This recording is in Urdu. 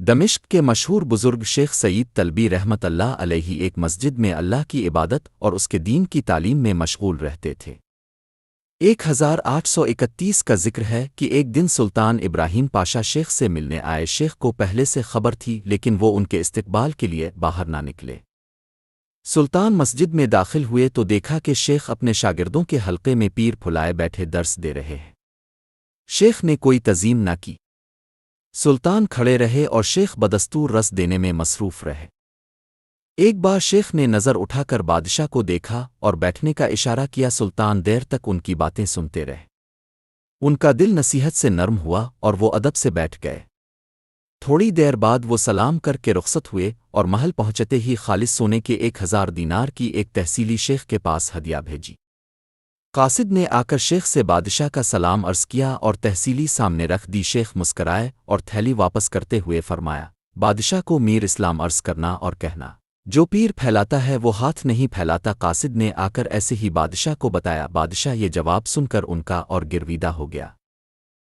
دمشق کے مشہور بزرگ شیخ سعید طلبی رحمت اللہ علیہ ایک مسجد میں اللہ کی عبادت اور اس کے دین کی تعلیم میں مشغول رہتے تھے۔ 1831 کا ذکر ہے کہ ایک دن سلطان ابراہیم پاشا شیخ سے ملنے آئے۔ شیخ کو پہلے سے خبر تھی لیکن وہ ان کے استقبال کے لیے باہر نہ نکلے۔ سلطان مسجد میں داخل ہوئے تو دیکھا کہ شیخ اپنے شاگردوں کے حلقے میں پیر پھلائے بیٹھے درس دے رہے ہیں۔ شیخ نے کوئی تزیم نہ کی۔ سلطان کھڑے رہے اور شیخ بدستور رس دینے میں مصروف رہے۔ ایک بار شیخ نے نظر اٹھا کر بادشاہ کو دیکھا اور بیٹھنے کا اشارہ کیا۔ سلطان دیر تک ان کی باتیں سنتے رہے۔ ان کا دل نصیحت سے نرم ہوا اور وہ ادب سے بیٹھ گئے۔ تھوڑی دیر بعد وہ سلام کر کے رخصت ہوئے اور محل پہنچتے ہی خالص سونے کے 1000 دینار کی ایک تحصیلی شیخ کے پاس ہدیہ بھیجی۔ قاصد نے آ کر شیخ سے بادشاہ کا سلام عرض کیا اور تحصیلی سامنے رکھ دی۔ شیخ مسکرائے اور تھیلی واپس کرتے ہوئے فرمایا، بادشاہ کو میر اسلام عرض کرنا اور کہنا، جو پیر پھیلاتا ہے وہ ہاتھ نہیں پھیلاتا۔ قاصد نے آ کر ایسے ہی بادشاہ کو بتایا۔ بادشاہ یہ جواب سن کر ان کا اور گرویدہ ہو گیا۔